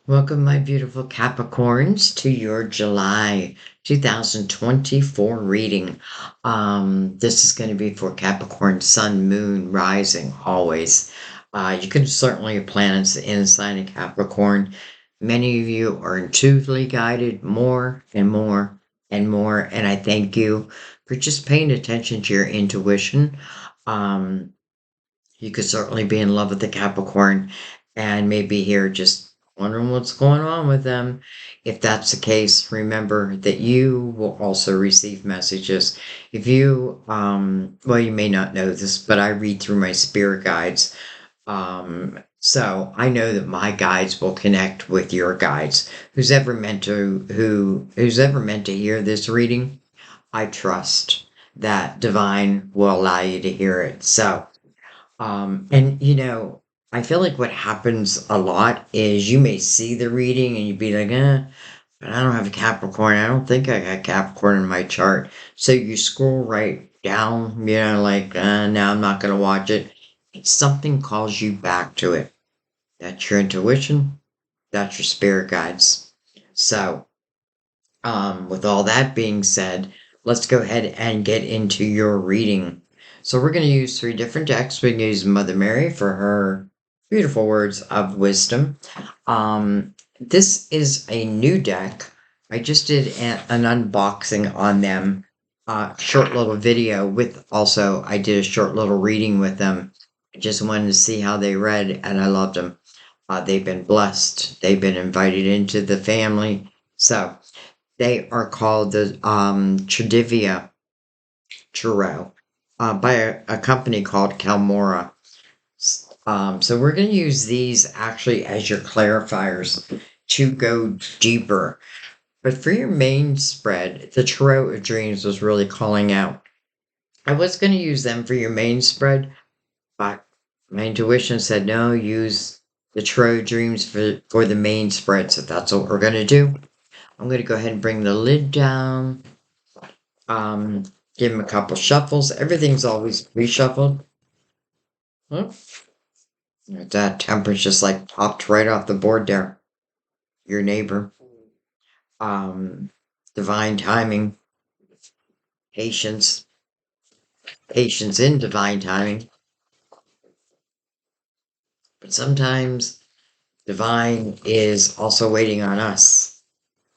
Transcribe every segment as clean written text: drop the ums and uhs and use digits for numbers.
Welcome, my beautiful Capricorns, to your July 2024 reading. This is going to be for Capricorn, Sun, Moon, Rising, always. You can certainly have planets in the sign of Capricorn. Many of you are intuitively guided more and more and more, and I thank you for just paying attention to your intuition. Um, you could certainly be in love with the Capricorn and maybe here just wondering what's going on with them. If that's the case, remember that you will also receive messages. If you, well, you may not know this, but I read through my spirit guides. So I know that my guides will connect with your guides. Who's ever meant to hear this reading, I trust that divine will allow you to hear it. So, and I feel like what happens a lot is you may see the reading and you'd be like, but I don't have a Capricorn. I don't think I got Capricorn in my chart. So you scroll right down, like, no, I'm not going to watch it. Something calls you back to it. That's your intuition. That's your spirit guides. So, with all that being said, let's go ahead and get into your reading. So we're going to use three different decks. We can use Mother Mary for her beautiful words of wisdom. This is a new deck. I just did an unboxing on them, short little video with also I did a short little reading with them. I just wanted to see how they read, and I loved them. They've been blessed. They've been invited into the family. So they are called the Tradivia Tarot by a company called Calmora. So we're going to use these actually as your clarifiers to go deeper. But for your main spread, the Tarot of Dreams was really calling out. I was going to use them for your main spread, but my intuition said no, use the Tarot of Dreams for the main spread. So that's what we're going to do. I'm going to go ahead and bring the lid down. Um, Give him a couple shuffles. Everything's always reshuffled. Oh, that temperance just like popped right off the board there. Your neighbor. Um, Divine timing, patience, patience in divine timing. But sometimes divine is also waiting on us.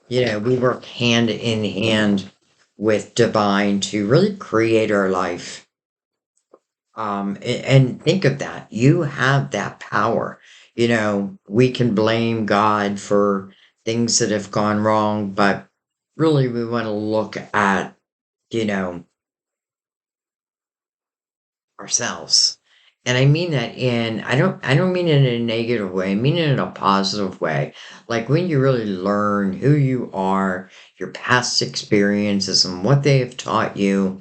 We work hand in hand with divine to really create our life. And think of that. You have that power. We can blame God for things that have gone wrong, but really we want to look at, you know, ourselves. And I mean that I don't mean it in a negative way. I mean it in a positive way. Like when you really learn who you are, your past experiences and what they have taught you,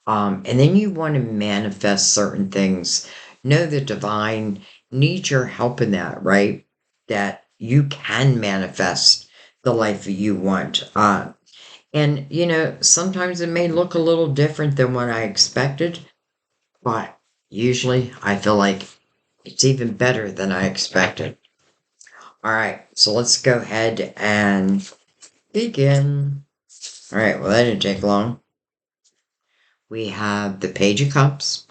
and then you want to manifest certain things. Know the divine needs your help in that, right? That you can manifest the life that you want. And sometimes it may look a little different than what I expected, but usually I feel like it's even better than I expected. All right, so let's go ahead and begin. All right, well, that didn't take long. We have the Page of Cups,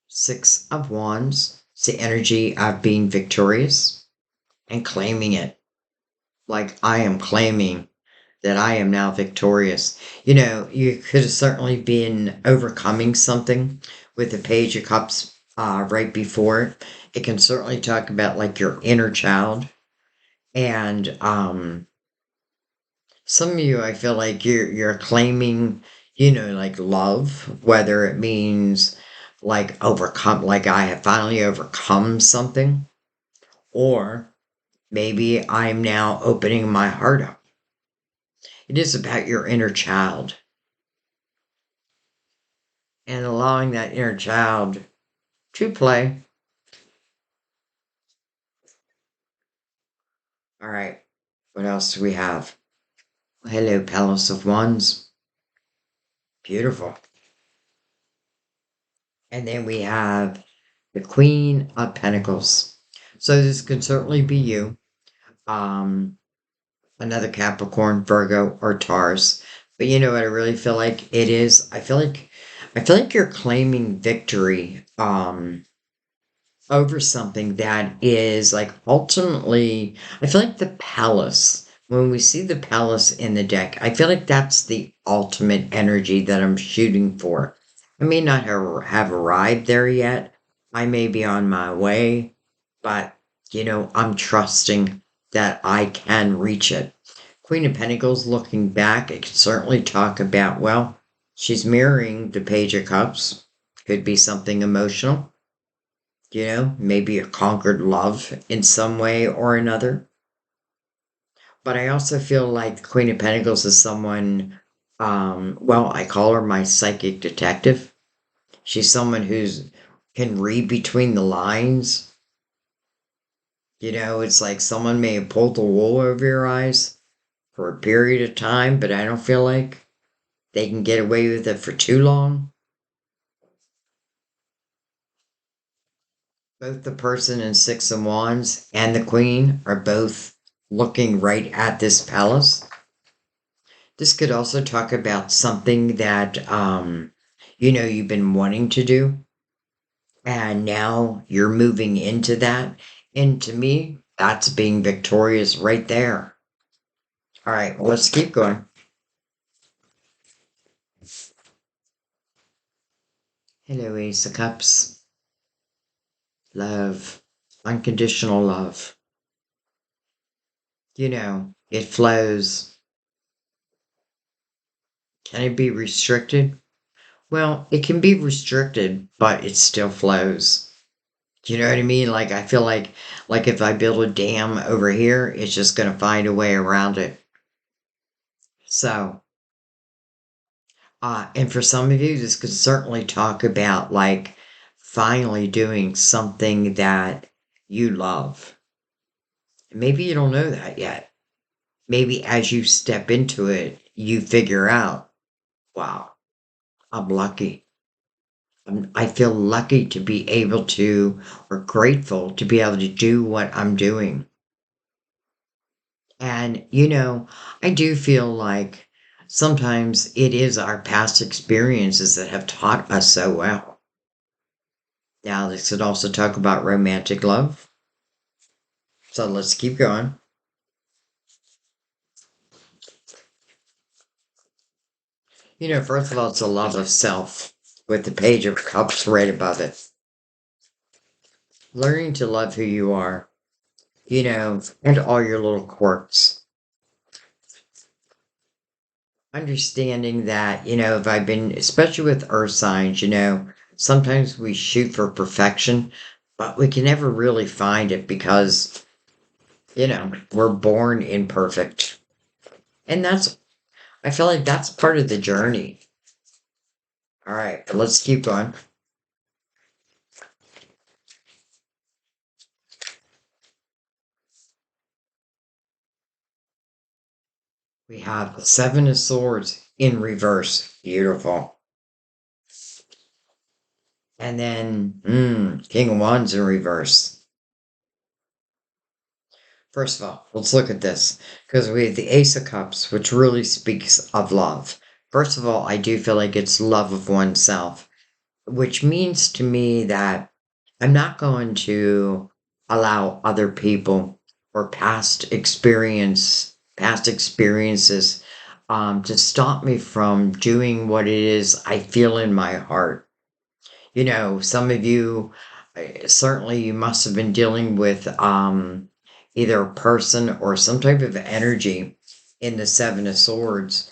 Six of Wands. It's the energy of being victorious and claiming it. Like I am claiming that I am now victorious. You could have certainly been overcoming something with the Page of Cups right before it. It can certainly talk about like your inner child. And some of you, I feel like you're claiming, like love, whether it means like overcome, like I have finally overcome something, or maybe I'm now opening my heart up. It is about your inner child and allowing that inner child to play. All right, what else do we have? Hello, Palace of Wands. Beautiful. And then we have the Queen of Pentacles. So this could certainly be you, um, another Capricorn, Virgo, or Taurus. But you know what I really feel like it is? I feel like you're claiming victory over something that is like ultimately, I feel like the palace, when we see the palace in the deck, I feel like that's the ultimate energy that I'm shooting for. I may not have arrived there yet. I may be on my way, but I'm trusting that I can reach it. Queen of Pentacles looking back, it could certainly talk about, well, she's mirroring the Page of Cups. Could be something emotional, maybe a conquered love in some way or another. But I also feel like the Queen of Pentacles is someone, well, I call her my psychic detective. She's someone who's can read between the lines. It's like someone may have pulled the wool over your eyes for a period of time, but I don't feel like they can get away with it for too long. Both the person in Six of Wands and the Queen are both looking right at this palace. This could also talk about something that you've been wanting to do, and now you're moving into that. And to me, that's being victorious right there. All right, well, let's keep going. Hello, Ace of Cups. Love, unconditional love. It flows. Can it be restricted? Well, it can be restricted, but it still flows. Do you know what I mean? Like I feel like if I build a dam over here, it's just going to find a way around it. So, and for some of you, this could certainly talk about like finally doing something that you love. Maybe you don't know that yet. Maybe as you step into it, you figure out, wow, I'm lucky. I feel lucky to be able to, or grateful to be able to do what I'm doing. And, I do feel like sometimes it is our past experiences that have taught us so well. Now, this could also talk about romantic love. So let's keep going. First of all, it's a love of self with the Page of Cups right above it. Learning to love who you are, and all your little quirks. Understanding that, if I've been, especially with earth signs, sometimes we shoot for perfection, but we can never really find it because, we're born imperfect. And I feel like that's part of the journey. All right, but let's keep going. We have the Seven of Swords in reverse. Beautiful. And then, King of Wands in reverse. First of all, let's look at this because we have the Ace of Cups, which really speaks of love. First of all, I do feel like it's love of oneself, which means to me that I'm not going to allow other people or past experiences, to stop me from doing what it is I feel in my heart. Some of you, certainly you must have been dealing with either a person or some type of energy in the Seven of Swords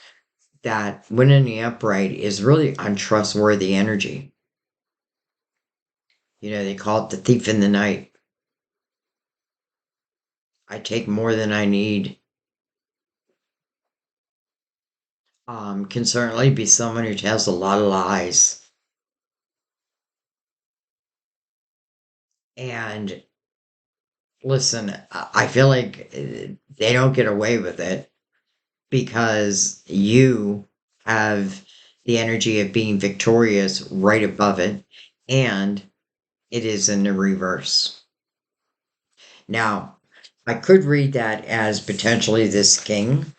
that, when in the upright, is really untrustworthy energy. They call it the thief in the night. I take more than I need. Can certainly be someone who tells a lot of lies. And listen, I feel like they don't get away with it because you have the energy of being victorious right above it. And it is in the reverse. Now, I could read that as potentially this king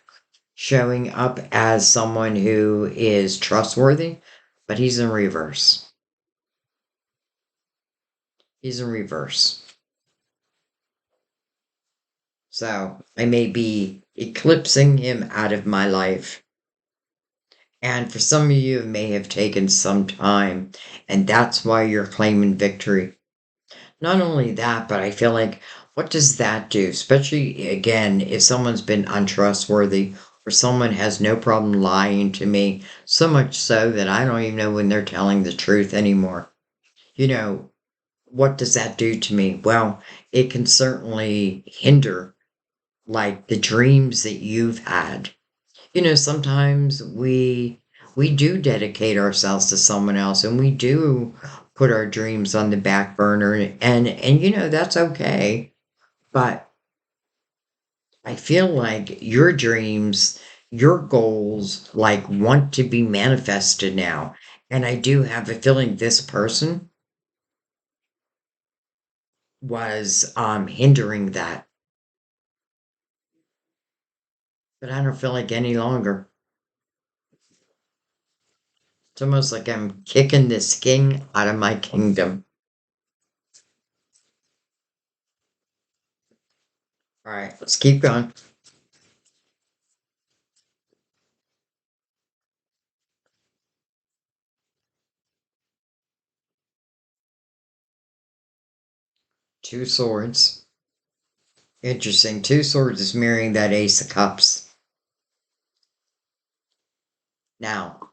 showing up as someone who is trustworthy, but he's in reverse. He's in reverse. So I may be eclipsing him out of my life. And for some of you, it may have taken some time, and that's why you're claiming victory. Not only that, but I feel like what does that do? Especially again, if someone's been untrustworthy or someone has no problem lying to me, so much so that I don't even know when they're telling the truth anymore. You know, what does that do to me? Well, it can certainly hinder like the dreams that you've had. Sometimes we do dedicate ourselves to someone else and we do put our dreams on the back burner and that's okay. But I feel like your dreams, your goals like want to be manifested now. And I do have a feeling this person was hindering that. But I don't feel like any longer. It's almost like I'm kicking this king out of my kingdom. All right, let's keep going. Two swords. Interesting. Two swords is mirroring that ace of cups. Now,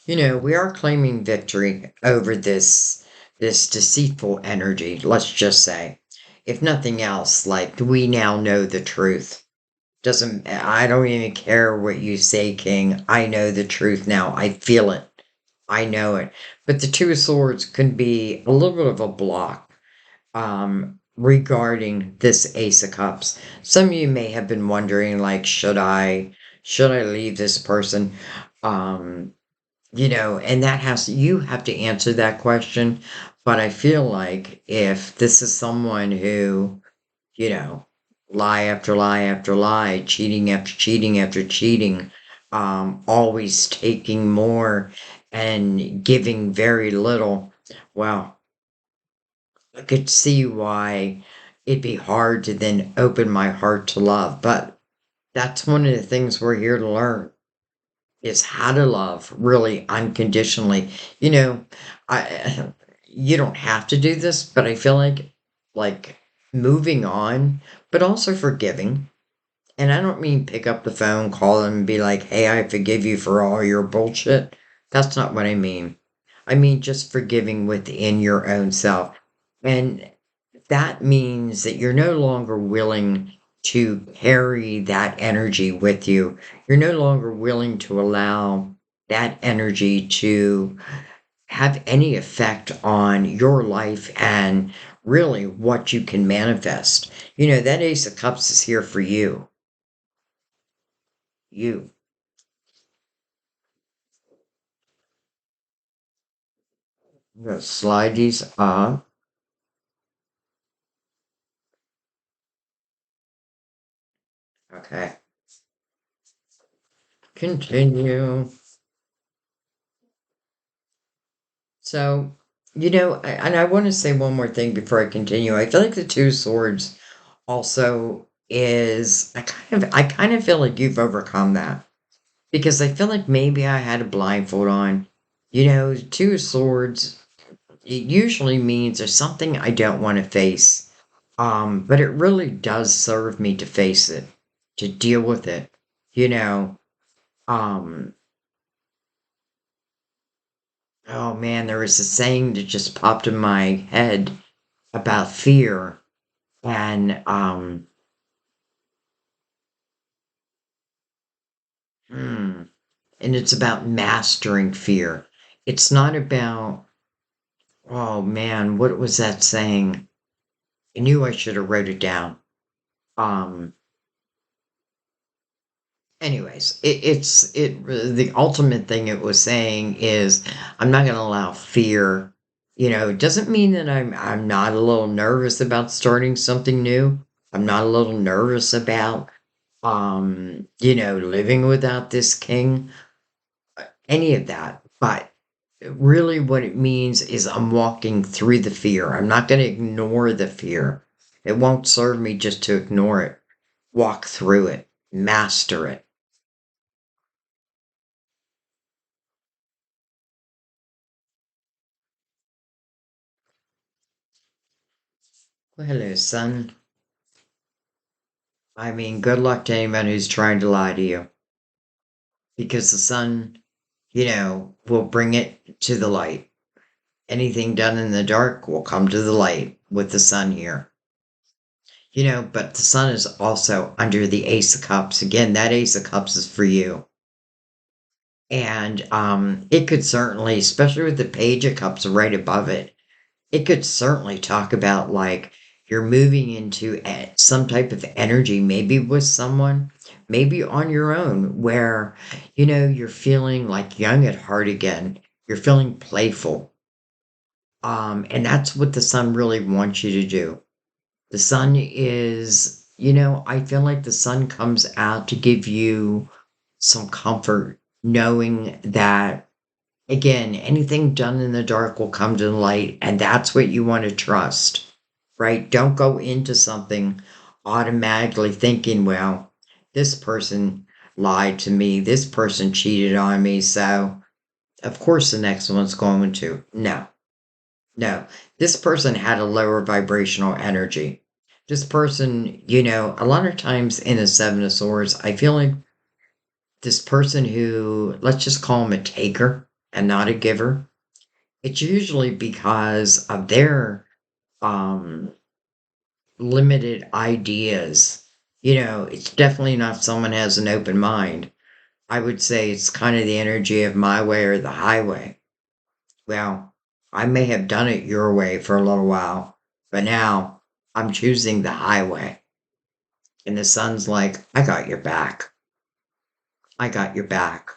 we are claiming victory over this deceitful energy, let's just say. If nothing else, like we now know the truth. Doesn't I don't even care what you say, King. I know the truth now. I feel it. I know it. But the two of swords can be a little bit of a block regarding this Ace of Cups. Some of you may have been wondering, like, should I leave this person? Um, and you have to answer that question. But I feel like if this is someone who, you know, lie after lie after lie, cheating after cheating after cheating, always taking more and giving very little, well, I could see why it'd be hard to then open my heart to love. But that's one of the things we're here to learn is how to love really unconditionally. You know, I you don't have to do this, but I feel like moving on, but also forgiving. And I don't mean pick up the phone, call them and be like, "Hey, I forgive you for all your bullshit." That's not what I mean. I mean just forgiving within your own self. And that means that you're no longer willing to carry that energy with you. You're no longer willing to allow that energy to have any effect on your life and really what you can manifest. That Ace of Cups is here for you. You. I'm going to slide these up. Okay. Continue. So, and I want to say one more thing before I continue. I feel like the two swords also is I kind of feel like you've overcome that because I feel like maybe I had a blindfold on. Two of swords it usually means there's something I don't want to face. But it really does serve me to face it, to deal with it. You know, um oh man, there was a saying that just popped in my head about fear and hmm, and it's about mastering fear. It's not about oh man, what was that saying? I knew I should have wrote it down. Um anyways, the ultimate thing it was saying is I'm not going to allow fear It doesn't mean that I'm not a little nervous about starting something new. I'm not a little nervous about living without this king, any of that. But really what it means is I'm walking through the fear. I'm not going to ignore the fear. It won't serve me just to ignore it. Walk through it, master it. Well, hello, son. I mean, good luck to anyone who's trying to lie to you because the sun, will bring it to the light. Anything done in the dark will come to the light with the sun here. But the sun is also under the Ace of Cups. Again, that Ace of Cups is for you. And it could certainly, especially with the Page of Cups right above it, it could certainly talk about like you're moving into some type of energy, maybe with someone, maybe on your own, where, you're feeling like young at heart again. You're feeling playful. And that's what the sun really wants you to do. The sun is, I feel like the sun comes out to give you some comfort, knowing that, again, anything done in the dark will come to the light, and that's what you want to trust, right? Don't go into something automatically thinking, well, this person lied to me, this person cheated on me, so of course the next one's going to. No, no. This person had a lower vibrational energy. This person, a lot of times in the Seven of Swords, I feel like this person who, let's just call him a taker and not a giver, it's usually because of their um, limited ideas. It's definitely not someone has an open mind. I would say it's kind of the energy of my way or the highway. Well, I may have done it your way for a little while, but now I'm choosing the highway. And the sun's like, I got your back. I got your back.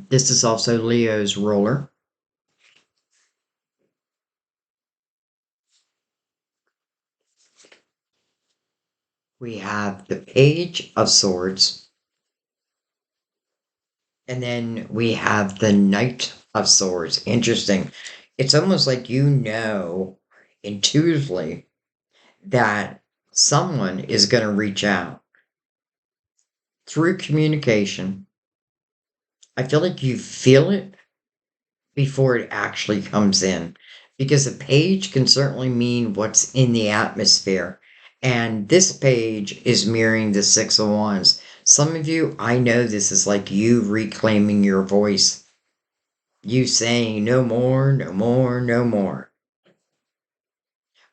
This is also Leo's ruler. We have the Page of Swords, and then we have the Knight of Swords. Interesting. It's almost like intuitively that someone is going to reach out through communication. I feel like you feel it before it actually comes in. Because a page can certainly mean what's in the atmosphere. And this page is mirroring the Six of Wands. Some of you, I know this is like you reclaiming your voice, you saying no more, no more, no more.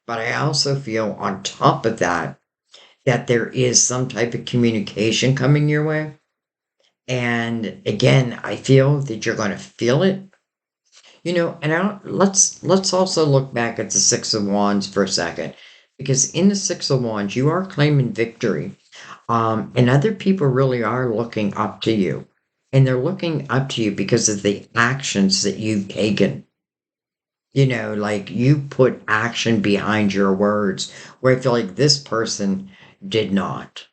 But I also feel on top of that, that there is some type of communication coming your way. And again, I feel that you're going to feel it. And let's also look back at the Six of Wands for a second, because in the Six of Wands, you are claiming victory, and other people really are looking up to you, and they're looking up to you because of the actions that you've taken. Like you put action behind your words, where I feel like this person did not.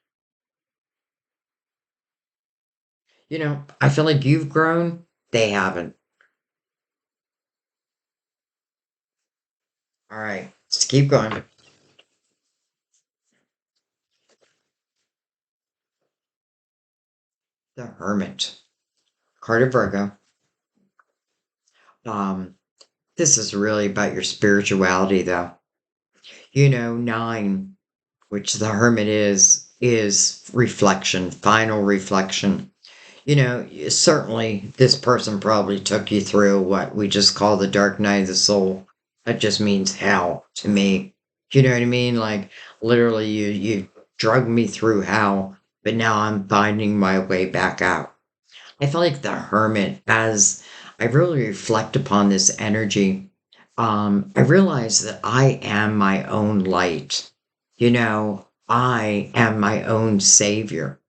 I feel like you've grown, they haven't. All right, let's keep going. The Hermit, card of Virgo. Um, this is really about your spirituality, though. 9, which the Hermit is reflection, final reflection. Certainly this person probably took you through what we just call the dark night of the soul. That just means hell to me. You know what I mean? Like literally you drug me through hell, but now I'm finding my way back out. I feel like the hermit, as I really reflect upon this energy, I realize that I am my own light. I am my own savior.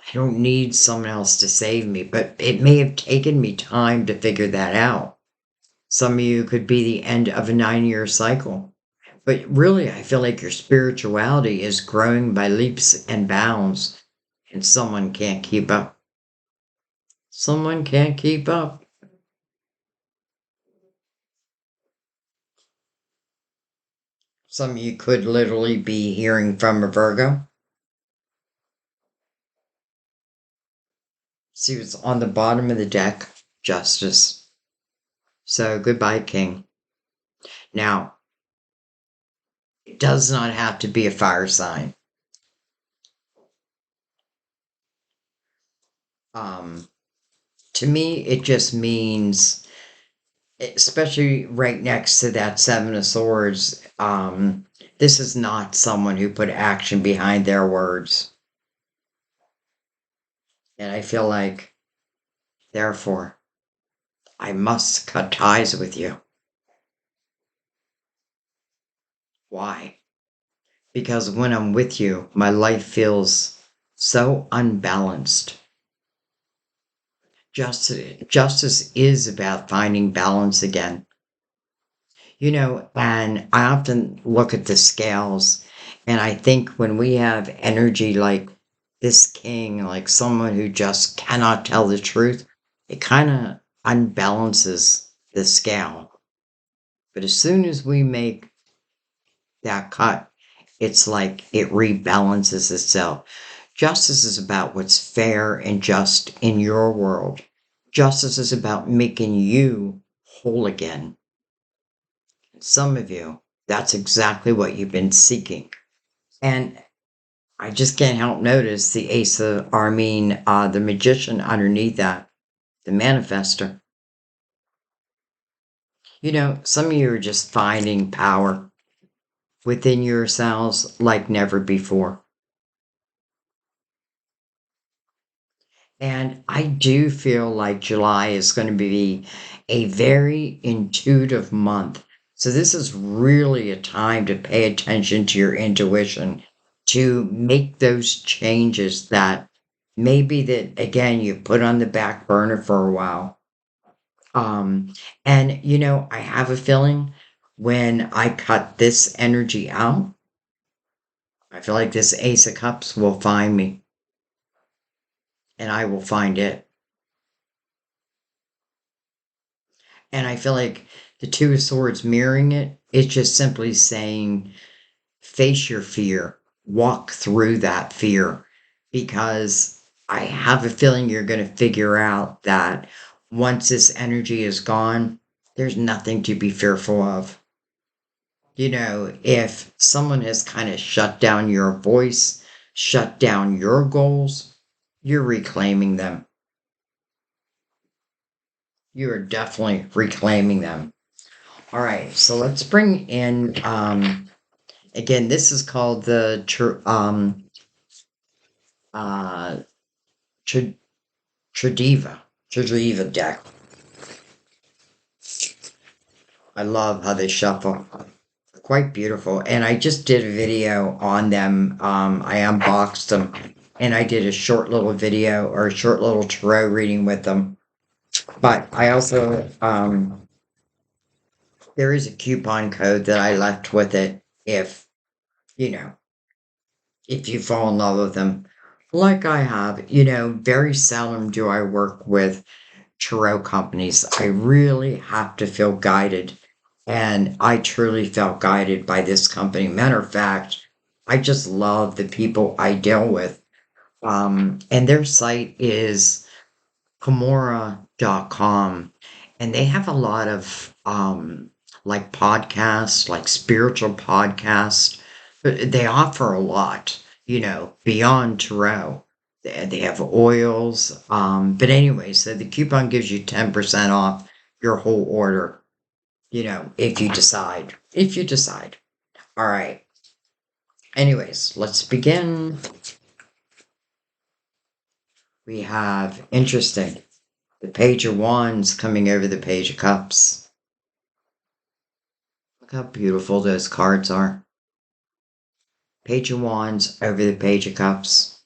I don't need someone else to save me, but it may have taken me time to figure that out. Some of you could be the end of a 9-year cycle. But really, I feel like your spirituality is growing by leaps and bounds, and someone can't keep up. Someone can't keep up. Some of you could literally be hearing from a Virgo. See what's on the bottom of the deck? Justice. So goodbye, King. Now, it does not have to be a fire sign. Um, to me, it just means, especially right next to that Seven of Swords, this is not someone who put action behind their words. And I feel like, therefore, I must cut ties with you. Why? Because when I'm with you, my life feels so unbalanced. Justice is about finding balance again. And I often look at the scales and I think when we have energy like this king, like someone who just cannot tell the truth, it kind of unbalances the scale. But as soon as we make that cut, it's like it rebalances itself. Justice is about what's fair and just in your world. Justice is about making you whole again. Some of you, that's exactly what you've been seeking. And I just can't help notice the ace of, or I mean, the magician underneath that, the manifester. Some of you are just finding power within yourselves like never before. And I do feel like July is going to be a very intuitive month. So this is really a time to pay attention to your intuition, to make those changes that maybe that again you put on the back burner for a while. And I have a feeling when I cut this energy out, I feel like this Ace of Cups will find me and I will find it. And I feel like the Two of Swords mirroring it, it's just simply saying, face your fear, walk through that fear, because I have a feeling you're going to figure out that once this energy is gone, there's nothing to be fearful of. If someone has kind of shut down your voice, shut down your goals, you're reclaiming them. You are definitely reclaiming them. All right, so let's bring in again, this is called the uh Tradiva deck. I love how they shuffle. Quite beautiful. And I just did a video on them. I unboxed them and I did a short little video or a short little tarot reading with them. But I also there is a coupon code that I left with it if you know if you fall in love with them, like I have, very seldom do I work with tarot companies. I really have to feel guided. And I truly felt guided by this company. Matter of fact, I just love the people I deal with. And their site is Kimura.com. And they have a lot of like podcasts, like spiritual podcasts. They offer a lot, beyond tarot. They have oils. But anyway, so the coupon gives you 10% off your whole order, if you decide. If you decide. All right. Anyways, let's begin. We have interesting. The Page of Wands coming over the Page of Cups. Look how beautiful those cards are. Page of Wands over the Page of Cups.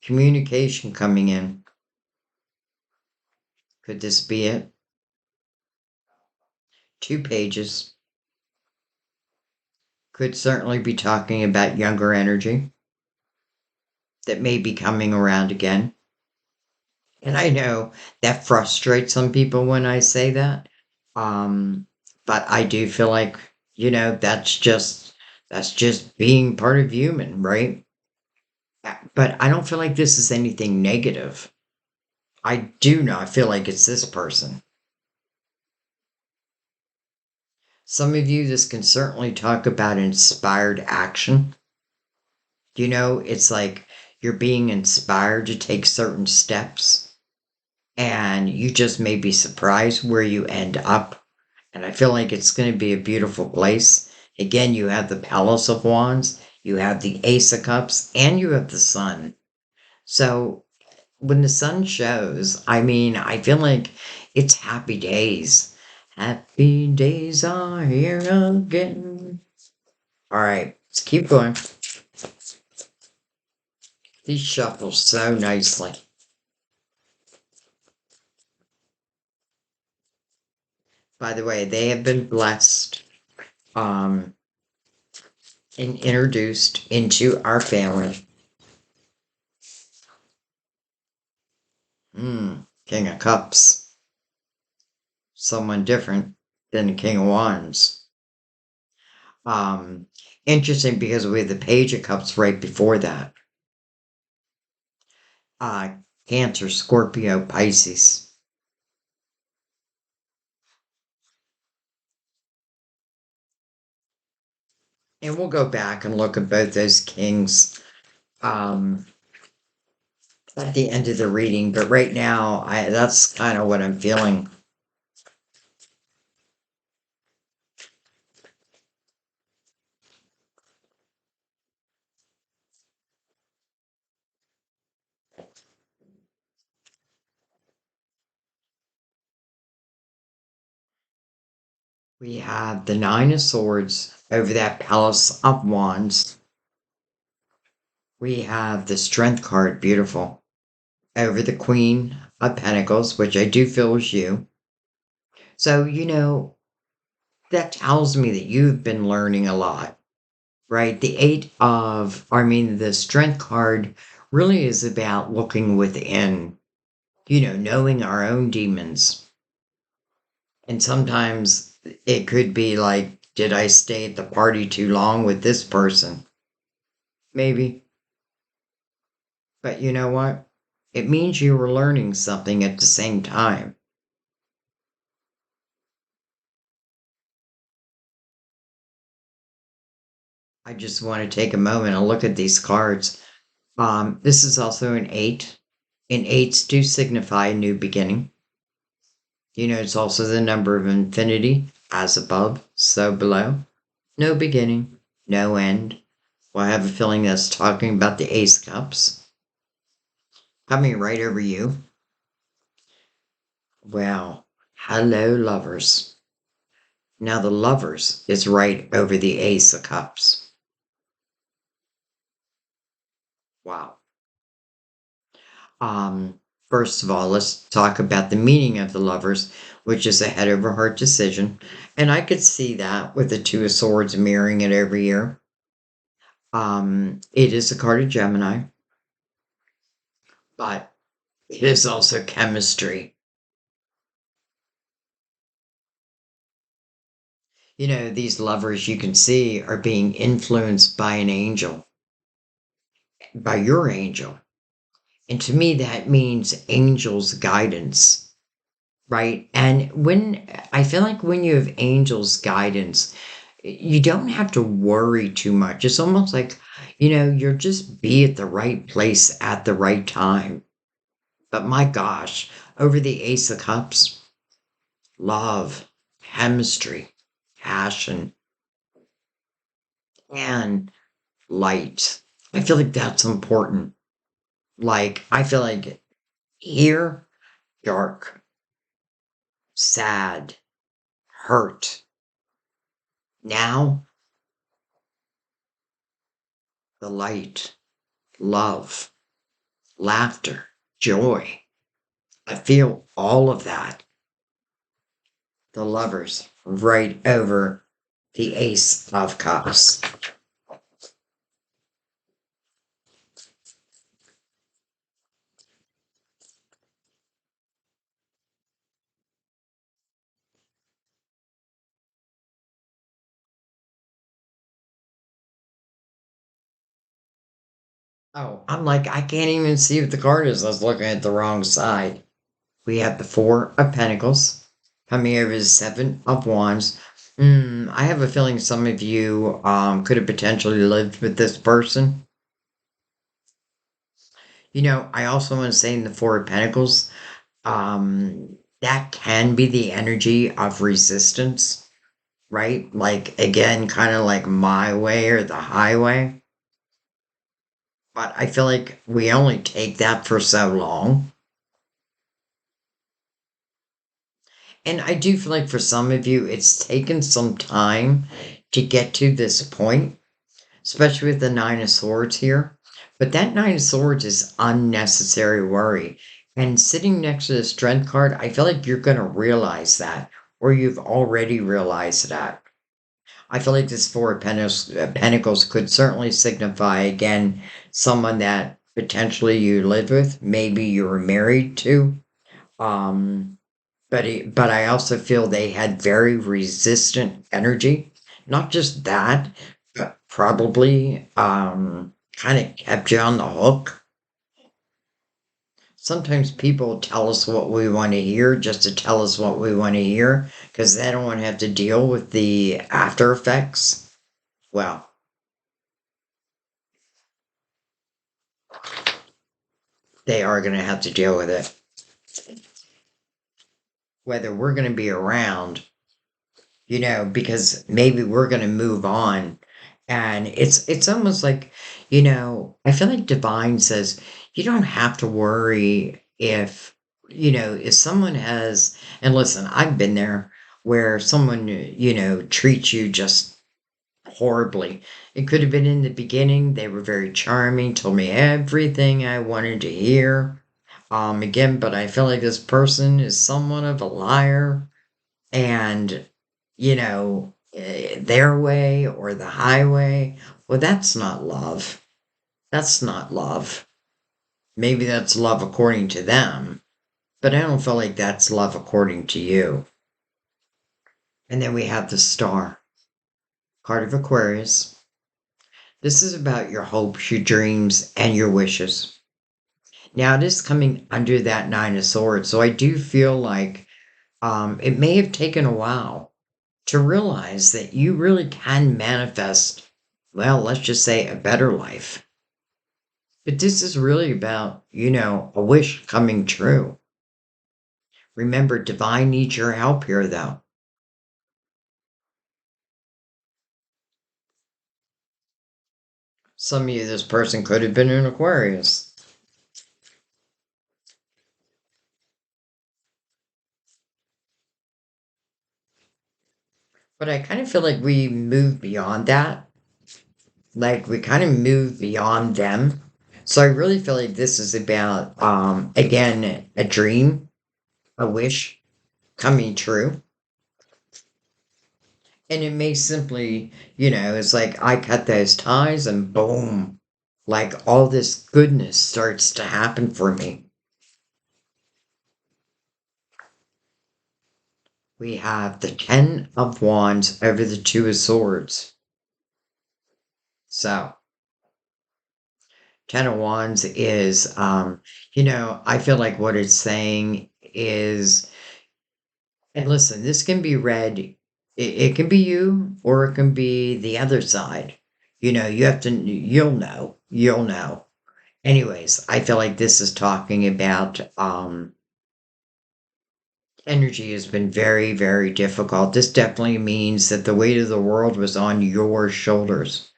Communication coming in. Could this be it? 2 pages. Could certainly be talking about younger energy that may be coming around again. And I know that frustrates some people when I say that. Um, but I do feel like, that's just being part of human, right? But I don't feel like this is anything negative. I do not feel like it's this person. Some of you, this can certainly talk about inspired action. It's like you're being inspired to take certain steps, and you just may be surprised where you end up. And I feel like it's going to be a beautiful place. Again, you have the Palace of Wands, you have the Ace of Cups, and you have the Sun. So when the sun shows, I mean, I feel like it's happy days. Happy days are here again. All right, let's keep going. These shuffle so nicely. By the way, they have been blessed um, and introduced into our family. King of Cups. Someone different than the King of Wands. Um, Interesting because we have the Page of Cups right before that. Uh, Cancer, Scorpio, Pisces. And we'll go back and look at both those kings um, at the end of the reading. But right now, that's kind of what I'm feeling. We have the Nine of Swords over that Palace of Wands. We have the Strength card, beautiful, over the Queen of Pentacles, which I do feel is you. So, that tells me that you've been learning a lot, right? The Strength card really is about looking within, knowing our own demons. And sometimes it could be like, did I stay at the party too long with this person? Maybe. But you know what? It means you were learning something at the same time. I just want to take a moment and look at these cards. This is also an eight, and eights do signify a new beginning. It's also the number of infinity, as above, so below. No beginning, no end. Well, I have a feeling that's talking about the Ace Cups coming right over you. Well, hello, lovers. Now, the lovers is right over the Ace of Cups. Wow. Um, First of all, let's talk about the meaning of the lovers, which is a head over heart decision. And I could see that with the Two of Swords mirroring it every year. It is a card of Gemini, but it is also chemistry. These lovers you can see are being influenced by an angel, by your angel. And to me, that means angels' guidance, right? And I feel like when you have angels' guidance, you don't have to worry too much. It's almost like, you're just be at the right place at the right time. But my gosh, over the Ace of Cups, love, chemistry, passion, and light. I feel like that's important. Like, I feel like here, dark, sad, hurt. Now, the light, love, laughter, joy. I feel all of that. The lovers right over the Ace of Cups. Oh, I'm like, I can't even see what the card is. I was looking at the wrong side. We have the Four of Pentacles coming over the Seven of Wands. I have a feeling some of you could have potentially lived with this person. I also want to say in the Four of Pentacles, that can be the energy of resistance, right? Like, again, kind of like my way or the highway. But I feel like we only take that for so long. And I do feel like for some of you, it's taken some time to get to this point, especially with the Nine of Swords here. But that Nine of Swords is unnecessary worry. And sitting next to the Strength card, I feel like you're going to realize that, or you've already realized that. I feel like this Four of Pentacles could certainly signify, again, someone that potentially you lived with, maybe you were married to. Um, but I also feel they had very resistant energy. Not just that, but probably kind of kept you on the hook. Sometimes people tell us what we want to hear just to tell us what we want to hear because they don't want to have to deal with the after effects. Well, they are going to have to deal with it. Whether we're going to be around, because maybe we're going to move on. And it's almost like, I feel like divine says you don't have to worry if someone has, and listen, I've been there where someone, treats you just horribly. It could have been in the beginning. They were very charming, told me everything I wanted to hear. Again, but I feel like this person is somewhat of a liar and their way or the highway. Well, that's not love. That's not love. Maybe that's love according to them, but I don't feel like that's love according to you. And then we have the Star, card of Aquarius. This is about your hopes, your dreams, and your wishes. Now, it is coming under that Nine of Swords, so I do feel like it may have taken a while to realize that you really can manifest, well, let's just say a better life. But this is really about, a wish coming true. Remember, divine needs your help here, though. Some of you, this person could have been an Aquarius. But I kind of feel like we move beyond that. Like we kind of move beyond them. So I really feel like this is about, again, a dream, a wish coming true. And it may simply, it's like I cut those ties and boom, like all this goodness starts to happen for me. We have the Ten of Wands over the Two of Swords. So, Ten of Wands is, I feel like what it's saying is, and listen, this can be read, it can be you or it can be the other side. You have to, you'll know. Anyways, I feel like this is talking about energy has been very, very difficult. This definitely means that the weight of the world was on your shoulders.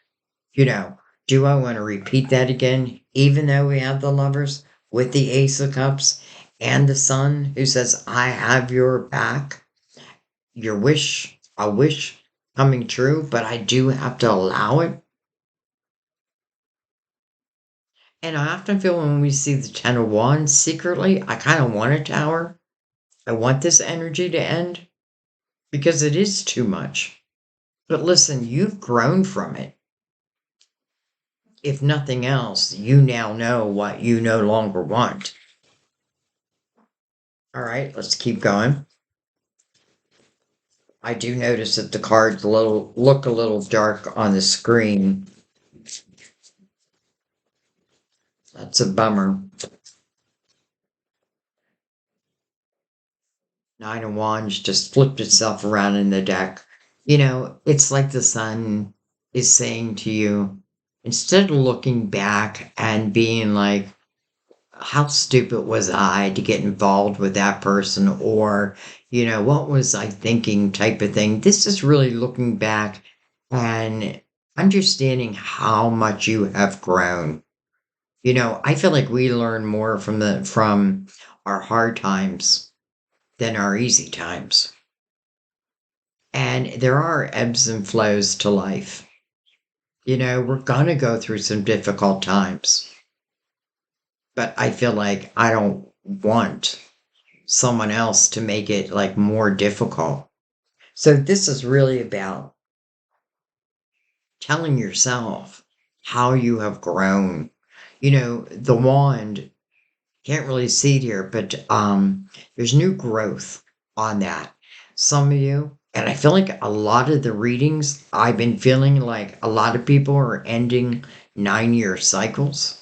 Do I want to repeat that again? Even though we have the lovers with the Ace of Cups and the Sun who says, I have your back, your wish, a wish coming true, but I do have to allow it. And I often feel when we see the Ten of Wands, secretly, I kind of want a tower. I want this energy to end because it is too much. But listen, you've grown from it. If nothing else, you now know what you no longer want. All right, let's keep going. I do notice that the cards look a little dark on the screen. That's a bummer. Nine of Wands just flipped itself around in the deck. It's like the sun is saying to you, instead of looking back and being like, how stupid was I to get involved with that person? Or, what was I thinking type of thing. This is really looking back and understanding how much you have grown. I feel like we learn more from our hard times than our easy times. And there are ebbs and flows to life. We're going to go through some difficult times, but I feel like I don't want someone else to make it like more difficult. So this is really about telling yourself how you have grown. The wand can't really see it here, but there's new growth on that. Some of you, and I feel like a lot of the readings, I've been feeling like a lot of people are ending 9-year cycles.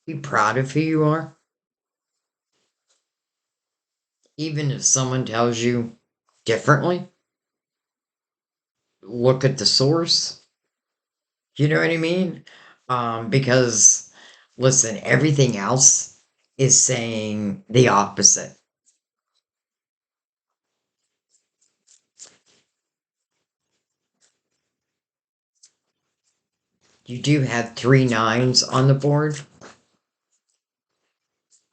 Be proud of who you are, even if someone tells you differently. Look at the source. You know what I mean? Because listen, everything else is saying the opposite. You do have 3 9s on the board.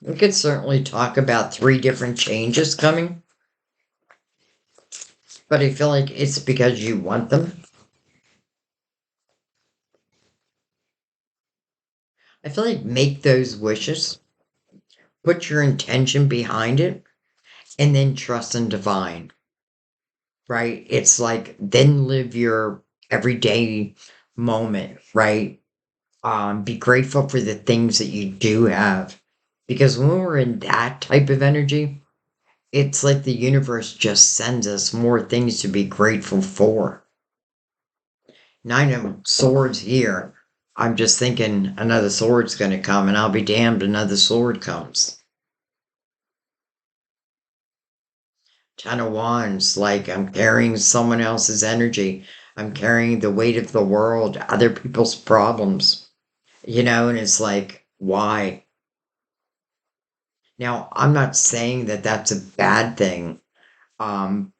We could certainly talk about 3 different changes coming, but I feel like it's because you want them. I feel like make those wishes, put your intention behind it, and then trust in divine, right? It's like then live your everyday moment, right? Be grateful for the things that you do have. Because when we're in that type of energy, it's like the universe just sends us more things to be grateful for. 9 of Swords here. I'm just thinking another sword's going to come, and I'll be damned another sword comes. 10 of Wands, like I'm carrying someone else's energy. I'm carrying the weight of the world, other people's problems, and it's like, why? Now, I'm not saying that that's a bad thing. Um,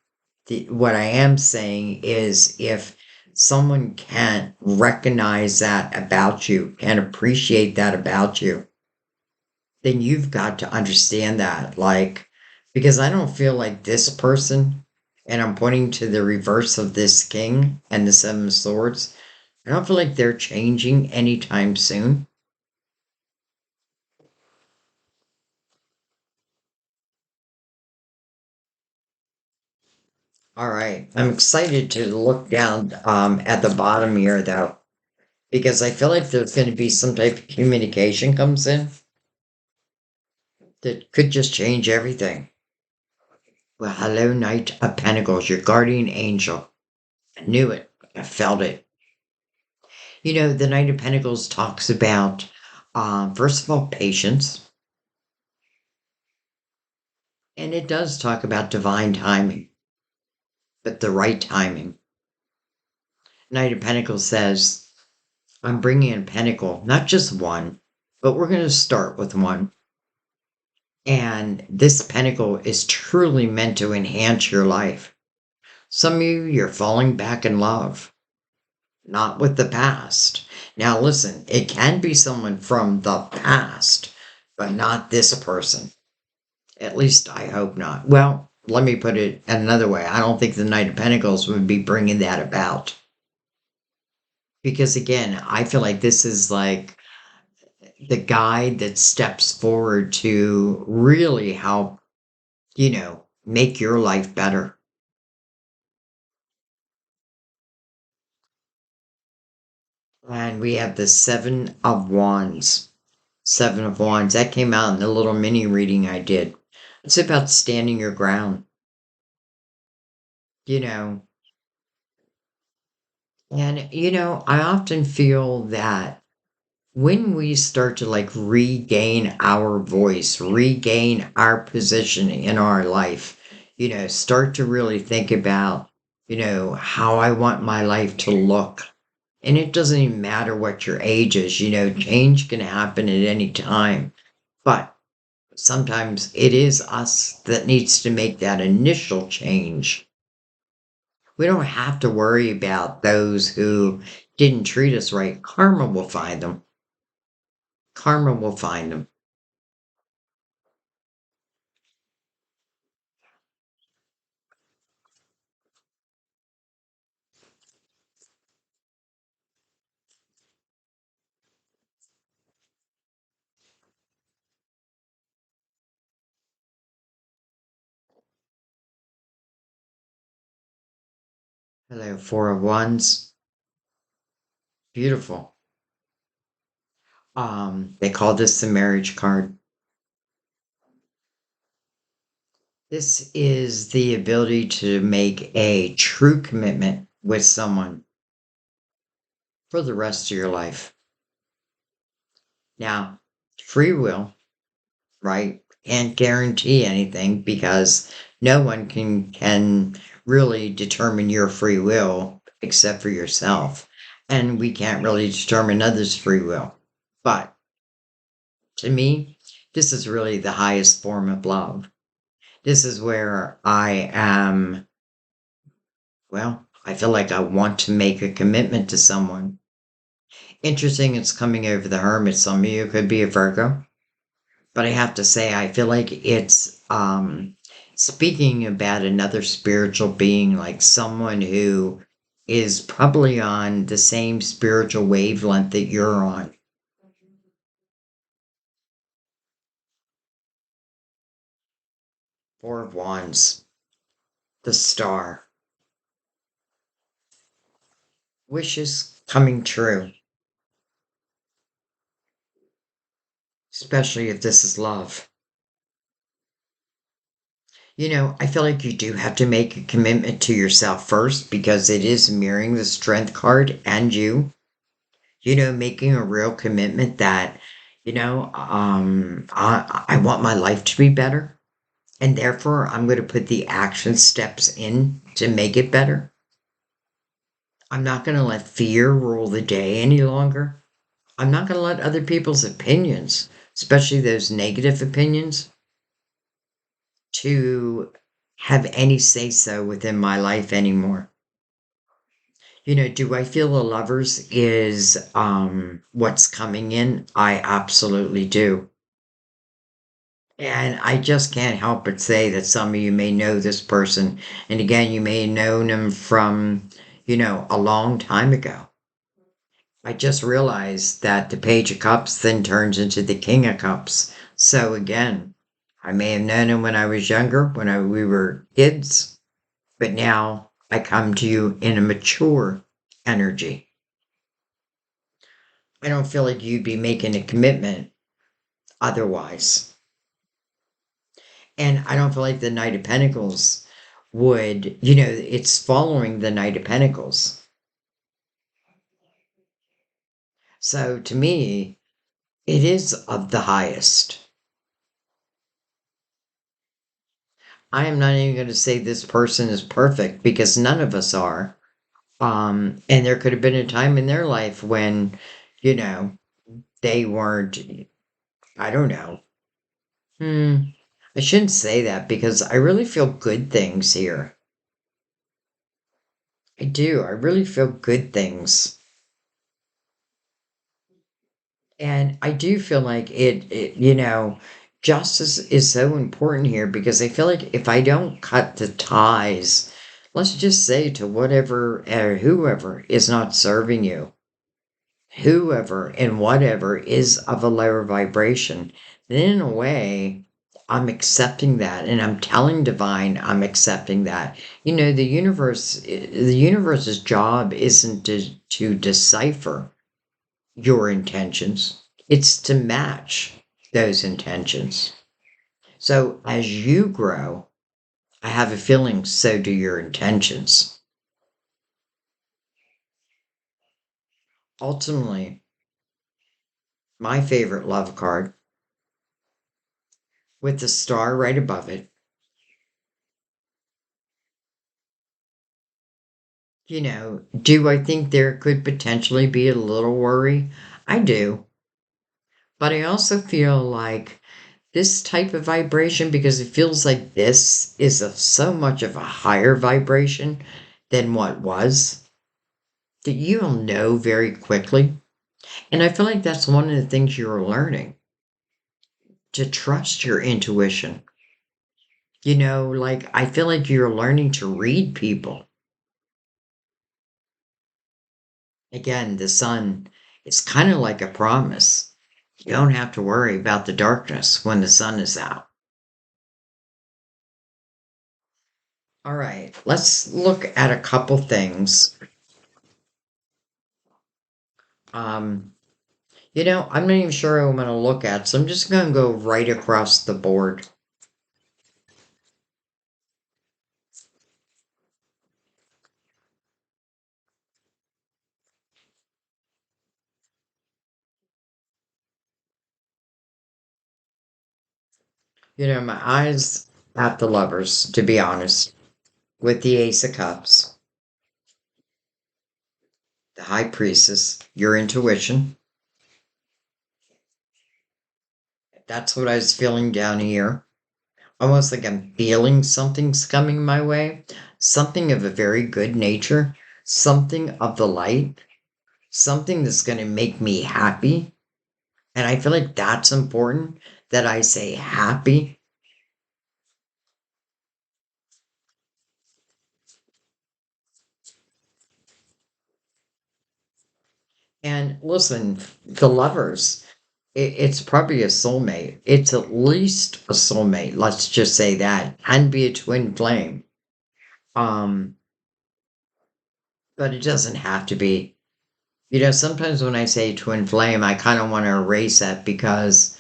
what I am saying is if someone can't recognize that about you, can't appreciate that about you, then you've got to understand that. Like, because I don't feel like this person, and I'm pointing to the reverse of this king and the 7 of Swords, I don't feel like they're changing anytime soon. All right. I'm excited to look down at the bottom here, though, because I feel like there's going to be some type of communication comes in that could just change everything. Well, hello, Knight of Pentacles, your guardian angel. I knew it. I felt it. The Knight of Pentacles talks about, first of all, patience, and it does talk about divine timing, but the right timing. Knight of Pentacles says, I'm bringing in Pentacle, not just one, but we're going to start with one. And this Pentacle is truly meant to enhance your life. Some of you, you're falling back in love, not with the past. Now, listen, it can be someone from the past, but not this person. At least I hope not. Well, let me put it another way. I don't think the Knight of Pentacles would be bringing that about. Because again, I feel like this is like the guide that steps forward to really help, make your life better. And we have the Seven of Wands. Seven of Wands. That came out in the little mini reading I did. It's about standing your ground, you know. And, I often feel that when we start to like regain our voice, regain our position in our life, start to really think about, how I want my life to look. And it doesn't even matter what your age is, change can happen at any time. But sometimes it is us that needs to make that initial change. We don't have to worry about those who didn't treat us right. Karma will find them. Karma will find them. Hello, Four of Wands. Beautiful. They call this the marriage card. This is the ability to make a true commitment with someone for the rest of your life. Now, free will, right? Can't guarantee anything because no one can really determine your free will except for yourself. And we can't really determine others' free will. But to me, this is really the highest form of love. This is where I am, well, I feel like I want to make a commitment to someone. Interesting, it's coming over the hermit. Some of you could be a Virgo, but I have to say, I feel like it's speaking about another spiritual being, like someone who is probably on the same spiritual wavelength that you're on. Four of Wands, the star, wishes coming true, especially if this is love. I feel like you do have to make a commitment to yourself first because it is mirroring the strength card and you, making a real commitment that, I want my life to be better. And therefore, I'm going to put the action steps in to make it better. I'm not going to let fear rule the day any longer. I'm not going to let other people's opinions, especially those negative opinions, to have any say so within my life anymore. Do I feel the lovers is what's coming in? I absolutely do. And I just can't help but say that some of you may know this person. And again, you may have known him from, a long time ago. I just realized that the Page of Cups then turns into the King of Cups. So again, I may have known him when I was younger, when we were kids, but now I come to you in a mature energy. I don't feel like you'd be making a commitment otherwise. And I don't feel like the Knight of Pentacles would, it's following the Knight of Pentacles. So to me, it is of the highest. I am not even going to say this person is perfect because none of us are. And there could have been a time in their life when, you know, they weren't, I don't know. I shouldn't say that because I really feel good things here. I do. I really feel good things. And I do feel like justice is so important here because I feel like if I don't cut the ties, let's just say to whatever or whoever is not serving you, whoever and whatever is of a lower vibration, then in a way, I'm accepting that and I'm telling divine I'm accepting that. You know, the universe's job isn't to decipher your intentions. It's to match those intentions. So as you grow, I have a feeling so do your intentions. Ultimately, my favorite love card with the star right above it. You know, do I think there could potentially be a little worry? I do. But I also feel like this type of vibration, because it feels like this is so much of a higher vibration than what was, that you'll know very quickly. And I feel like that's one of the things you're learning to trust your intuition. You know, like I feel like you're learning to read people. Again, the sun, it's kind of like a promise. You don't have to worry about the darkness when the sun is out. All right, let's look at a couple things. Um, I'm not even sure I'm going to look at, so I'm just going to go right across the board. My eyes at the lovers, to be honest, with the Ace of Cups, the High Priestess, your intuition. That's what I was feeling down here. Almost like I'm feeling something's coming my way, something of a very good nature, something of the light, something that's going to make me happy. And I feel like that's important that I say happy. And listen, the lovers, it's probably a soulmate. It's at least a soulmate. Let's just say that, and be a twin flame. Um, but it doesn't have to be. Sometimes when I say twin flame, I kind of want to erase that because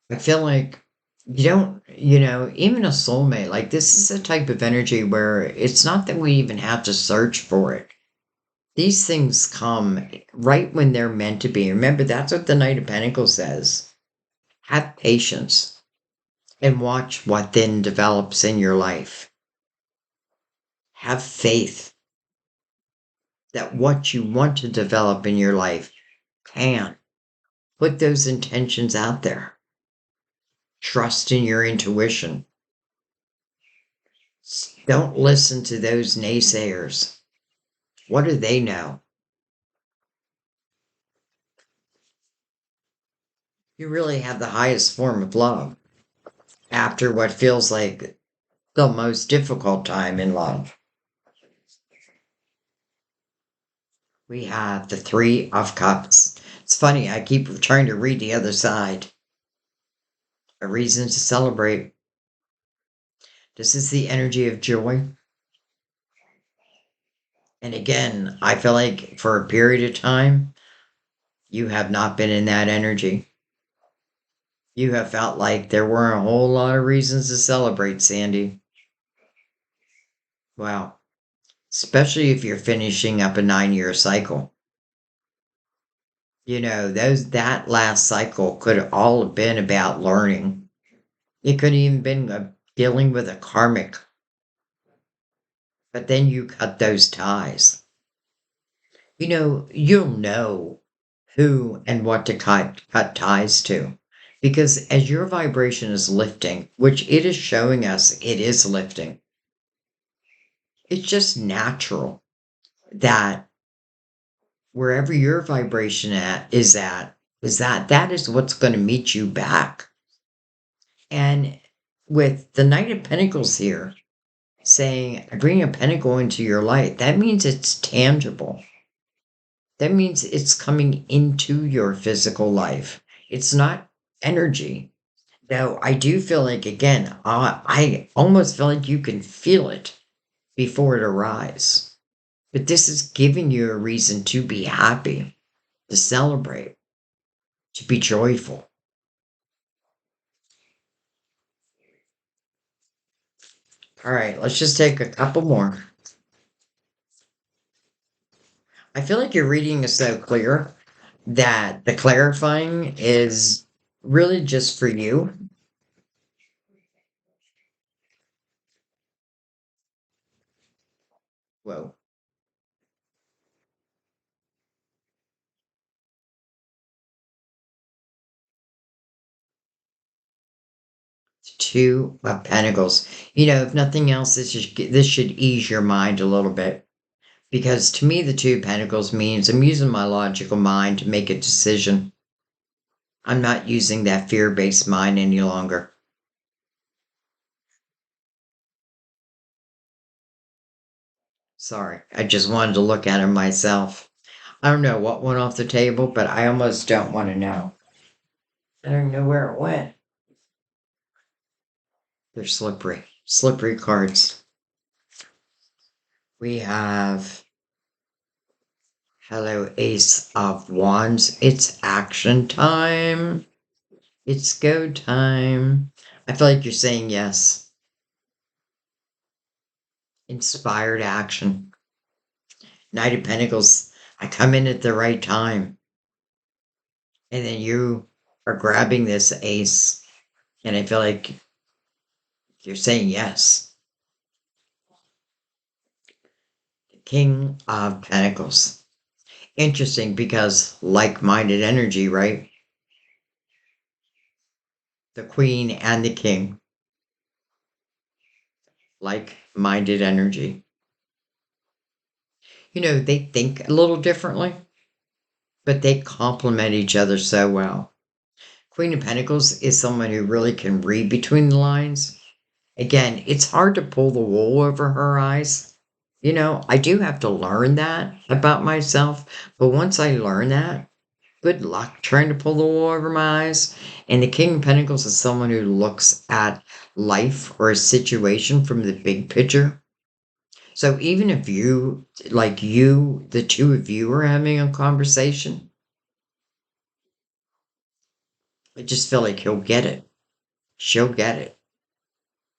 I feel like you don't, even a soulmate, like this is a type of energy where it's not that we even have to search for it. These things come right when they're meant to be. Remember, that's what the Knight of Pentacles says. Have patience and watch what then develops in your life. Have faith that what you want to develop in your life can. Put those intentions out there. Trust in your intuition. Don't listen to those naysayers. What do they know? You really have the highest form of love after what feels like the most difficult time in love. We have the Three of Cups. It's funny, I keep trying to read the other side. A reason to celebrate. This is the energy of joy. And again, I feel like for a period of time, you have not been in that energy. You have felt like there weren't a whole lot of reasons to celebrate, Sandy. Wow. Especially if you're finishing up a 9-year cycle. That last cycle could have all have been about learning. It could have even been dealing with a karmic. But then you cut those ties. You'll know who and what to cut ties to. Because as your vibration is lifting, which it is showing us it is lifting, it's just natural that wherever your vibration is that is what's going to meet you back. And with the Knight of Pentacles here saying, bring a pentacle into your light, that means it's tangible. That means it's coming into your physical life. It's not energy. Now, I do feel like, again, I almost feel like you can feel it before it arrives. But this is giving you a reason to be happy, to celebrate, to be joyful. All right, let's just take a couple more. I feel like your reading is so clear that the clarifying is really just for you. Whoa. Two of Pentacles. You know, if nothing else, this should ease your mind a little bit. Because to me, the Two of Pentacles means I'm using my logical mind to make a decision. I'm not using that fear-based mind any longer. Sorry, I just wanted to look at it myself. I don't know what went off the table, but I almost don't want to know. I don't know where it went. They're slippery, slippery cards. We have Hello, Ace of Wands. It's action time. It's go time. I feel like you're saying yes. Inspired action. Knight of Pentacles. I come in at the right time. And then you are grabbing this ace. And I feel like you're saying yes. King of Pentacles. Interesting because like minded energy, right? The Queen and the King. Like minded energy. You know, they think a little differently, but they complement each other so well. Queen of Pentacles is someone who really can read between the lines. Again, it's hard to pull the wool over her eyes. You know, I do have to learn that about myself, but once I learn that, good luck trying to pull the wool over my eyes. And the King of Pentacles is someone who looks at life or a situation from the big picture. So even if the two of you are having a conversation, I just feel like he'll get it. She'll get it.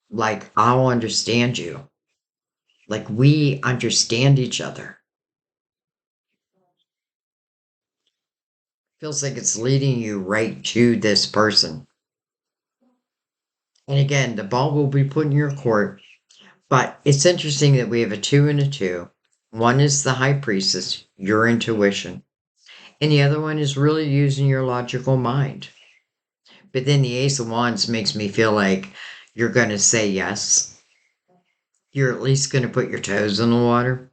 Like, I'll understand you. Like, we understand each other. Feels like it's leading you right to this person. And again, the ball will be put in your court. But it's interesting that we have a two and a two. One is the high priestess, your intuition. And the other one is really using your logical mind. But then the Ace of Wands makes me feel like you're going to say yes. You're at least going to put your toes in the water.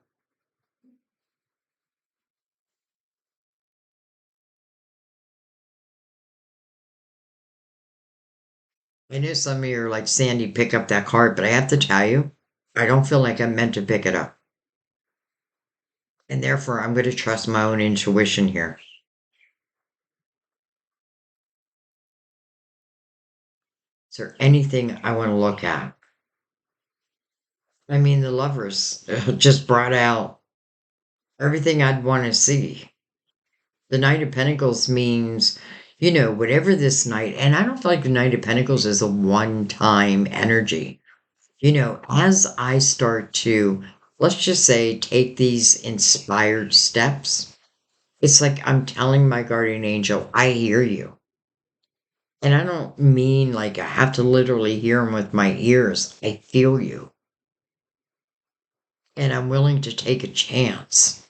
I know some of you are like, Sandy, pick up that card, but I have to tell you, I don't feel like I'm meant to pick it up. And therefore, I'm going to trust my own intuition here. Is there anything I want to look at? I mean, the lovers just brought out everything I'd want to see. The Knight of Pentacles means, you know, whatever this night, and I don't feel like the Knight of Pentacles is a one time energy. You know, as I start to, let's just say, take these inspired steps, it's like I'm telling my guardian angel, I hear you. And I don't mean like I have to literally hear him with my ears. I feel you. And I'm willing to take a chance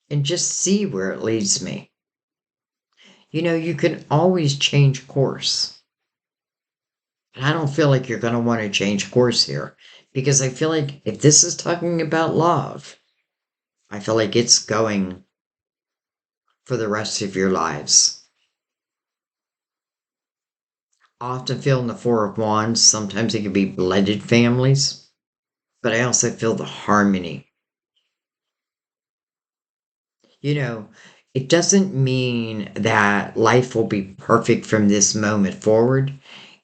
and just see where it leads me. You know, you can always change course. And I don't feel like you're going to want to change course here because I feel like if this is talking about love, I feel like it's going for the rest of your lives. I often feel in the Four of Wands, sometimes it can be blended families, but I also feel the harmony. You know, it doesn't mean that life will be perfect from this moment forward.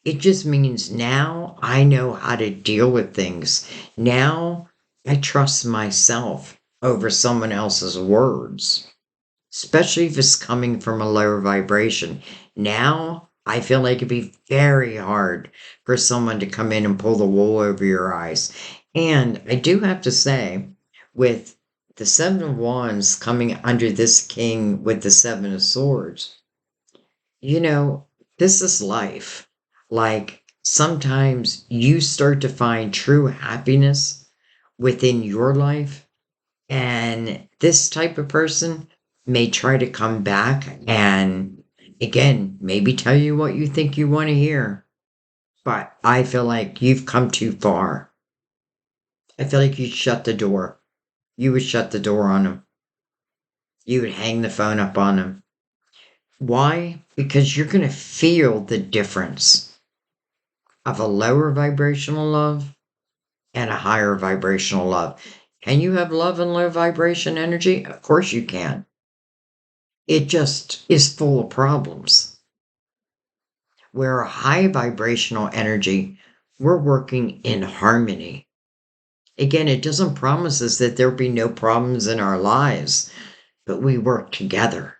It just means now I know how to deal with things. Now I trust myself over someone else's words, especially if it's coming from a lower vibration. Now I feel like it'd be very hard for someone to come in and pull the wool over your eyes. And I do have to say, with the Seven of Wands coming under this king with the Seven of Swords, you know, this is life. Like sometimes you start to find true happiness within your life, and this type of person may try to come back and again, maybe tell you what you think you want to hear. But I feel like you've come too far. I feel like you'd shut the door. You would shut the door on them. You would hang the phone up on them. Why? Because you're going to feel the difference of a lower vibrational love and a higher vibrational love. Can you have love and low vibration energy? Of course you can. It just is full of problems. Where a high vibrational energy, we're working in harmony. Again, it doesn't promise us that there'll be no problems in our lives, but we work together.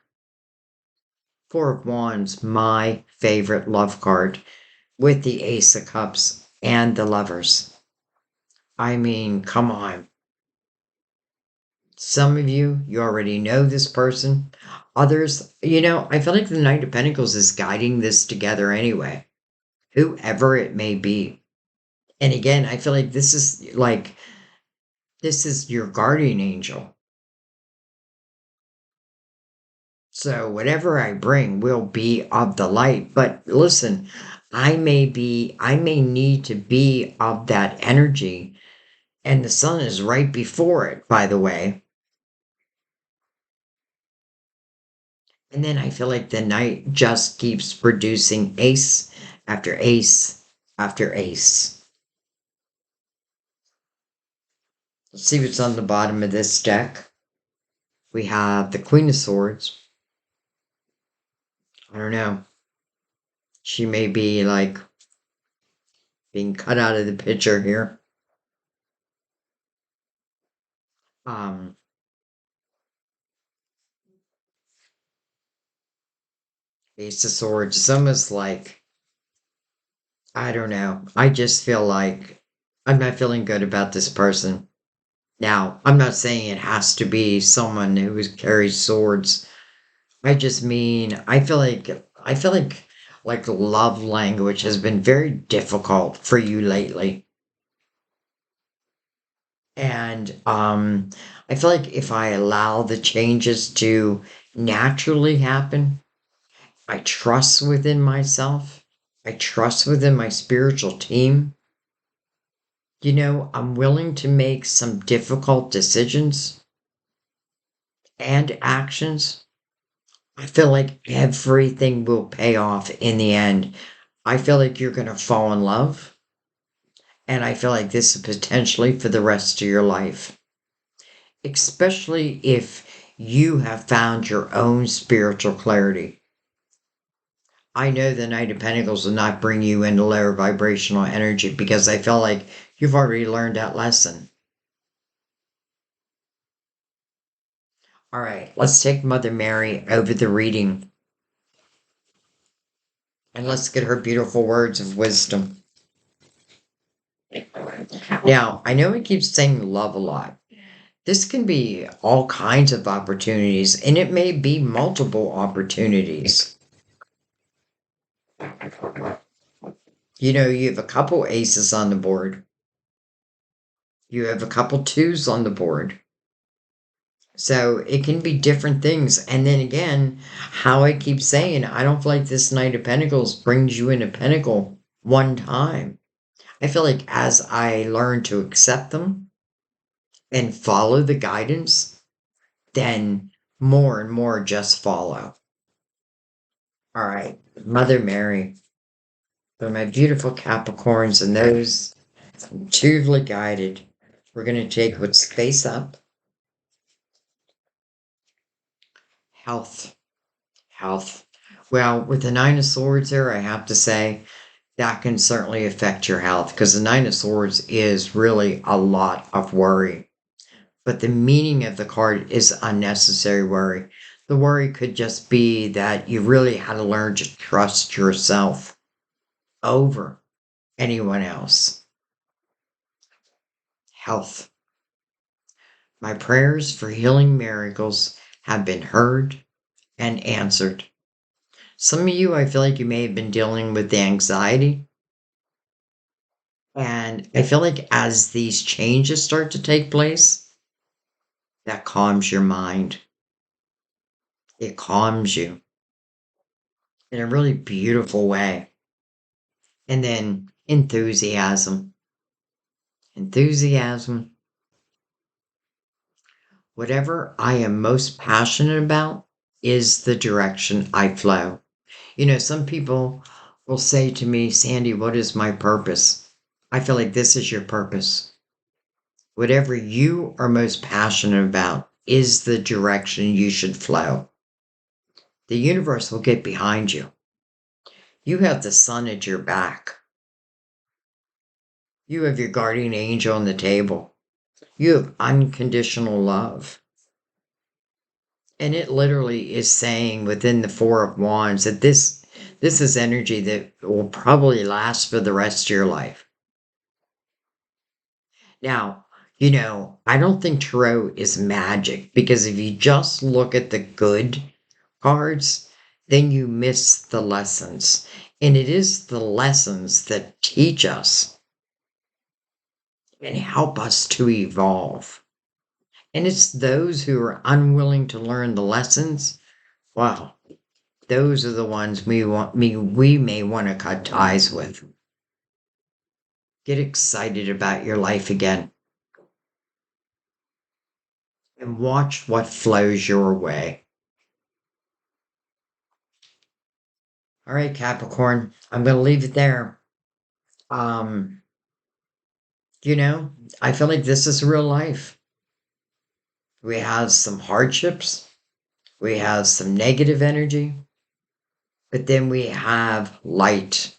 Four of Wands, my favorite love card, with the Ace of Cups and the Lovers. I mean, come on. Some of you, you already know this person. Others, I feel like the Knight of Pentacles is guiding this together anyway, whoever it may be. And again, I feel like this is your guardian angel. So whatever I bring will be of the light. But listen, I may need to be of that energy. And the sun is right before it, by the way. And then I feel like the night just keeps producing ace after ace after ace. Let's see what's on the bottom of this deck. We have the Queen of Swords. I don't know. She may be like being cut out of the picture here. Um, Ace of Swords. It's almost like, I don't know. I just feel like I'm not feeling good about this person. Now, I'm not saying it has to be someone who carries swords. I just mean I feel like love language has been very difficult for you lately. And I feel like if I allow the changes to naturally happen, I trust within myself. I trust within my spiritual team. I'm willing to make some difficult decisions and actions. I feel like everything will pay off in the end. I feel like you're going to fall in love. And I feel like this is potentially for the rest of your life, especially if you have found your own spiritual clarity. I know the Knight of Pentacles will not bring you into lower vibrational energy because I feel like you've already learned that lesson. All right, let's take Mother Mary over the reading and let's get her beautiful words of wisdom. Now, I know we keep saying love a lot. This can be all kinds of opportunities, and it may be multiple opportunities. You have a couple aces on the board. You have a couple twos on the board. So it can be different things. And then again, how I keep saying, I don't feel like this Knight of Pentacles brings you into Pentacle one time. I feel like as I learn to accept them and follow the guidance, then more and more just follow. All right, Mother Mary, for my beautiful Capricorns and those intuitively guided, we're going to take what's face up. Health, health. Well, with the Nine of Swords there, I have to say that can certainly affect your health because the Nine of Swords is really a lot of worry. But the meaning of the card is unnecessary worry. The worry could just be that you really had to learn to trust yourself over anyone else. Health. My prayers for healing miracles have been heard and answered. Some of you, I feel like you may have been dealing with anxiety. And I feel like as these changes start to take place, that calms your mind. It calms you in a really beautiful way. And then enthusiasm. Enthusiasm. Whatever I am most passionate about is the direction I flow. You know, some people will say to me, Sandy, what is my purpose? I feel like this is your purpose. Whatever you are most passionate about is the direction you should flow. The universe will get behind you. You have the sun at your back. You have your guardian angel on the table. You have unconditional love. And it literally is saying within the Four of Wands that this is energy that will probably last for the rest of your life. Now, you know, I don't think tarot is magic because if you just look at the good cards, then you miss the lessons. And it is the lessons that teach us and help us to evolve. And it's those who are unwilling to learn the lessons. Wow, those are the ones we may want to cut ties with. Get excited about your life again and watch what flows your way. All right, Capricorn, I'm going to leave it there. Um, you know, I feel like this is real life. We have some hardships, we have some negative energy, but then we have light,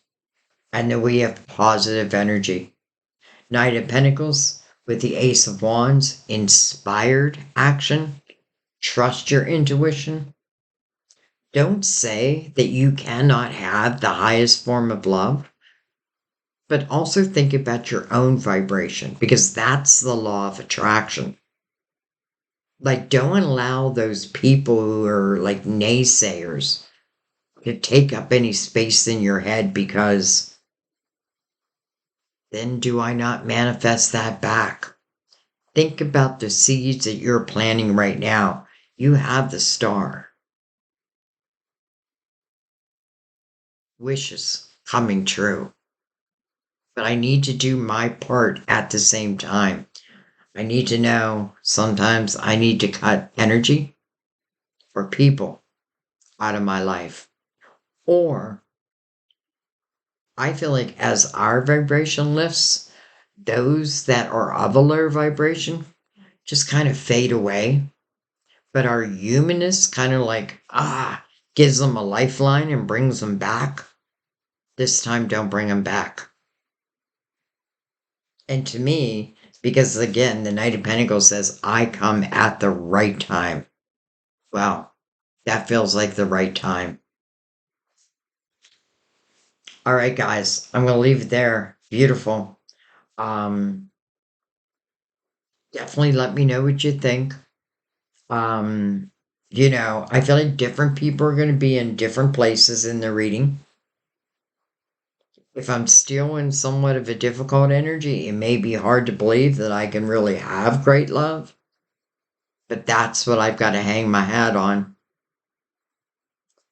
and then we have positive energy. Knight of Pentacles with the Ace of Wands, inspired action. Trust your intuition. Don't say that you cannot have the highest form of love, but also think about your own vibration because that's the law of attraction. Like, don't allow those people who are like naysayers to take up any space in your head because then do I not manifest that back? Think about the seeds that you're planting right now. You have the star. Wishes coming true. But I need to do my part at the same time. I need to know sometimes I need to cut energy or people out of my life. Or I feel like as our vibration lifts, those that are of a lower vibration just kind of fade away. But our humanness kind of like, gives them a lifeline and brings them back. This time, don't bring them back. And to me, because again, the Knight of Pentacles says, I come at the right time. Well, that feels like the right time. All right, guys, I'm going to leave it there. Beautiful. Um, Definitely let me know what you think. Um, you know, I feel like different people are going to be in different places in the reading. If I'm still in somewhat of a difficult energy, it may be hard to believe that I can really have great love, but that's what I've got to hang my hat on.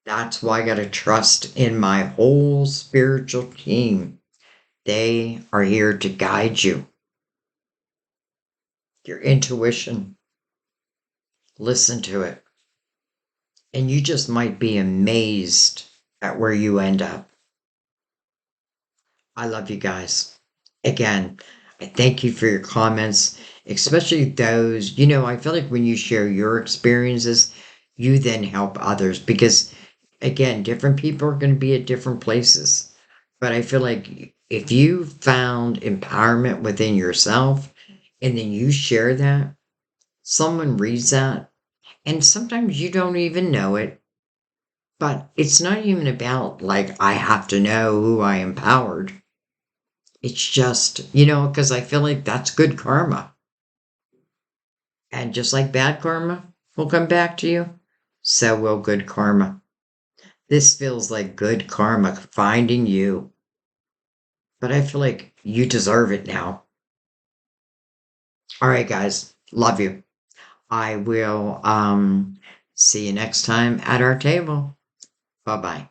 That's why I got to trust in my whole spiritual team. They are here to guide you. Your intuition, listen to it. And you just might be amazed at where you end up. I love you guys. Again, I thank you for your comments, especially those, you know, I feel like when you share your experiences, you then help others because, again, different people are going to be at different places. But I feel like if you found empowerment within yourself and then you share that, someone reads that, and sometimes you don't even know it, but it's not even about like, I have to know who I empowered. It's just, because I feel like that's good karma. And just like bad karma will come back to you, so will good karma. This feels like good karma finding you, but I feel like you deserve it now. All right, guys, love you. I will see you next time at our table. Bye bye.